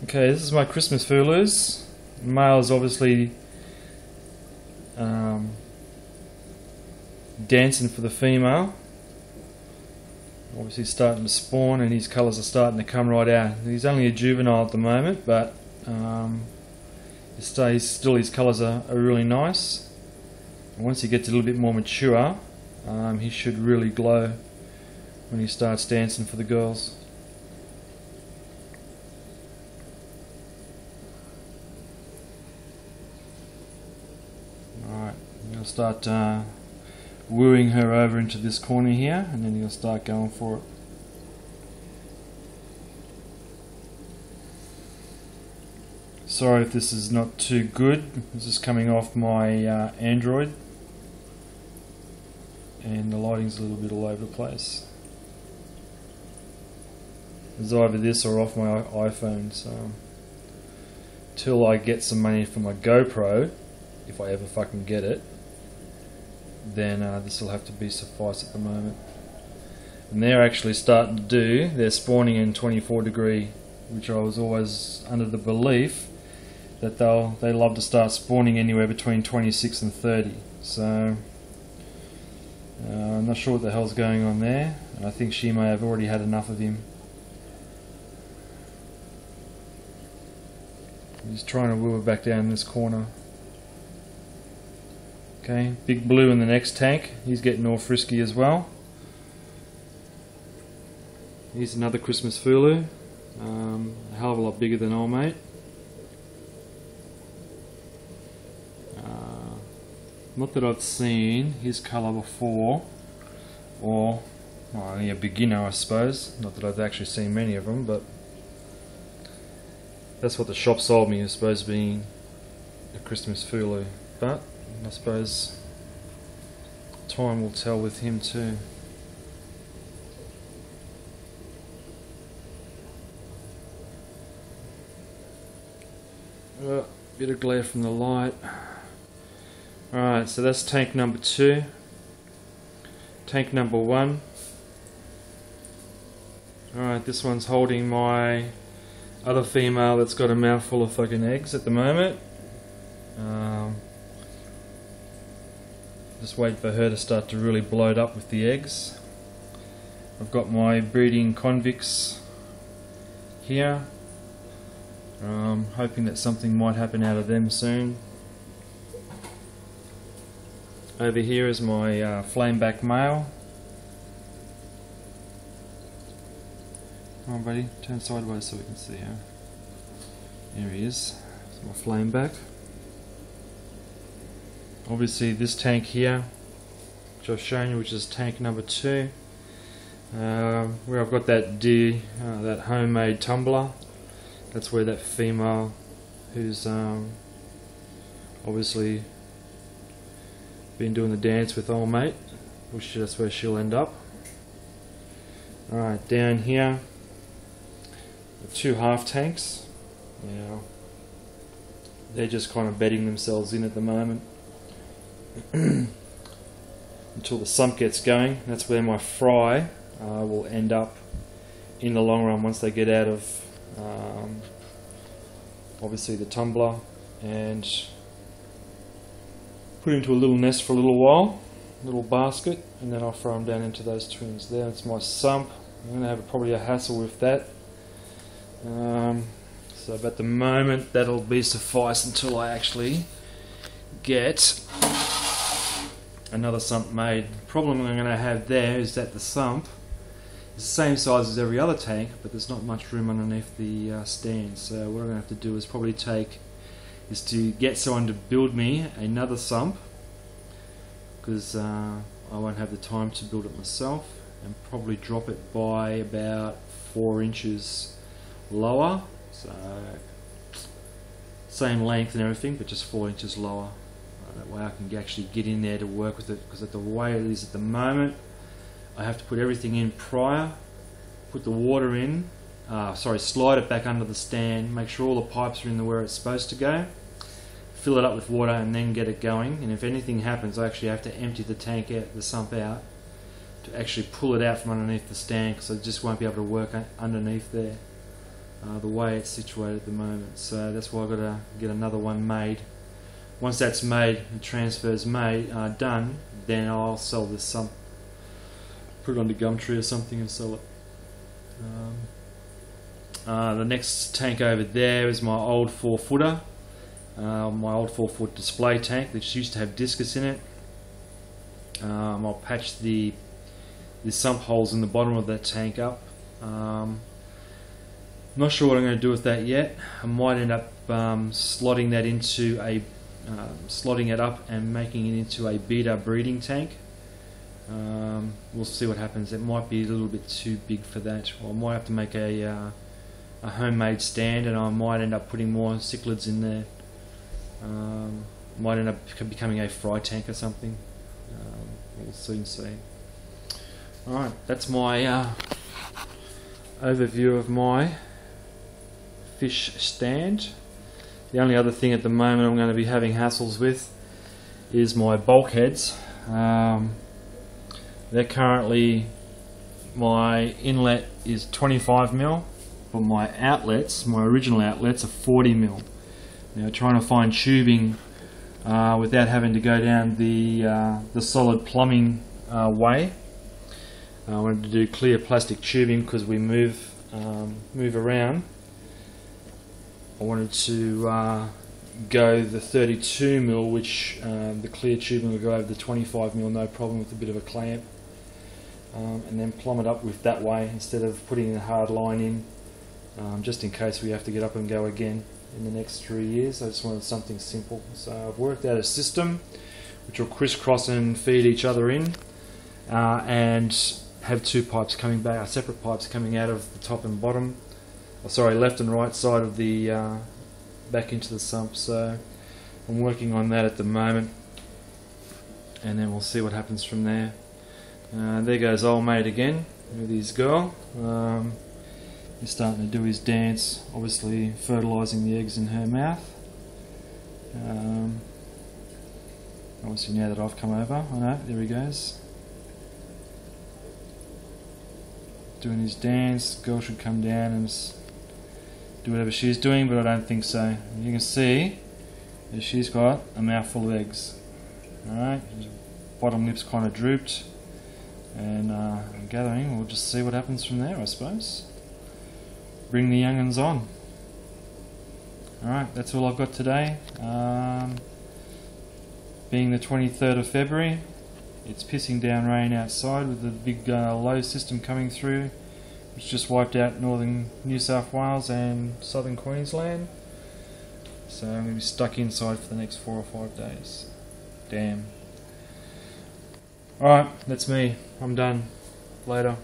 Okay, this is my Xmas Fulus. Male is obviously dancing for the female. Obviously starting to spawn, and his colours are starting to come right out. He's only a juvenile at the moment, but still his colours are really nice. And once he gets a little bit more mature, he should really glow when he starts dancing for the girls. Alright, you'll start wooing her over into this corner here, and then you'll start going for it. Sorry if this is not too good. This is coming off my Android, and the lighting's a little bit all over the place. It's either this or off my iPhone, so till I get some money for my GoPro, if I ever fucking get it, then this will have to be suffice at the moment. And they're actually starting to do, they're spawning in 24 degree, which I was always under the belief that they love to start spawning anywhere between 26 and 30. So I'm not sure what the hell's going on there. I think she may have already had enough of him. He's trying to woo her back down this corner. Okay, Big Blue in the next tank. He's getting all frisky as well. Here's another Xmas Fulu. A hell of a lot bigger than old mate. Not that I've seen his colour before, or only a beginner I suppose. Not that I've actually seen many of them, but that's what the shop sold me, as supposed to be a Xmas Fulu. But I suppose time will tell with him too. Bit of glare from the light. Alright, so that's tank number 2. Tank number 1. Alright, this one's holding my other female that's got a mouthful of fucking eggs at the moment. Just wait for her to start to really bloat up with the eggs. I've got my breeding convicts here. Hoping that something might happen out of them soon. Over here is my flameback male. Come on buddy, turn sideways so we can see her. There he is. That's my flameback. Obviously this tank here, which I've shown you, which is tank number 2, where I've got that that homemade tumbler. That's where that female, who's obviously been doing the dance with old mate, which that's where she'll end up. Alright, down here, 2 half tanks. Now, they're just kind of bedding themselves in at the moment until the sump gets going. That's where my fry will end up in the long run once they get out of obviously the tumbler, and put into a little nest for a little while, little basket, and then I'll throw them down into those twins there. That's my sump. I'm going to have probably a hassle with that. So at the moment that'll be suffice until I actually get another sump made. The problem I'm going to have there is that the sump is the same size as every other tank, but there's not much room underneath the stand. So what I'm going to have to do is probably to get someone to build me another sump, because I won't have the time to build it myself, and probably drop it by about 4 inches lower, so same length and everything, but just 4 inches lower. That way I can actually get in there to work with it, because at the way it is at the moment, I have to put everything in prior, put the water in, slide it back under the stand, make sure all the pipes are in where it's supposed to go, fill it up with water, and then get it going. And if anything happens, I actually have to empty the tank out, the sump out, to actually pull it out from underneath the stand, because I just won't be able to work underneath there. the way it's situated at the moment. So that's why I've got to get another one made. Once that's made, the transfer's made, done, then I'll sell this sump. Put it onto Gumtree or something and sell it. The next tank over there is my old 4-footer. My old 4-foot display tank that used to have Discus in it. I'll patch the sump holes in the bottom of that tank up. Not sure what I'm going to do with that yet. I might end up slotting that into a slotting it up and making it into a beta breeding tank. We'll see what happens. It might be a little bit too big for that, or I might have to make a homemade stand, and I might end up putting more cichlids in there. Might end up becoming a fry tank or something. We'll soon see. Alright, that's my overview of my fish stand. The only other thing at the moment I'm going to be having hassles with is my bulkheads. They're currently, my inlet is 25mm, but my outlets, my original outlets, are 40mm. Now, trying to find tubing without having to go down the solid plumbing way. I wanted to do clear plastic tubing because we move around. I wanted to go the 32mm, which the clear tubing will go over the 25mm, no problem, with a bit of a clamp, and then plumb it up with that way instead of putting a hard line in, just in case we have to get up and go again in the next 3 years. I just wanted something simple, so I've worked out a system which will crisscross and feed each other in, and have two pipes coming back, separate pipes coming out of the top and bottom, sorry, left and right side of the back into the sump. So I'm working on that at the moment, and then we'll see what happens from there. There goes old mate again with his girl. He's starting to do his dance, obviously fertilising the eggs in her mouth. Obviously now that I've come over, I know, there he goes. Doing his dance. The girl should come down and do whatever she's doing, but I don't think so. You can see that she's got a mouthful of eggs. Alright, bottom lip's kind of drooped, and gathering. We'll just see what happens from there, I suppose. Bring the young'uns on. Alright, that's all I've got today. Being the 23rd of February, it's pissing down rain outside with the big low system coming through, which just wiped out northern New South Wales and southern Queensland. So I'm going to be stuck inside for the next 4 or 5 days. Damn. Alright, that's me. I'm done. Later.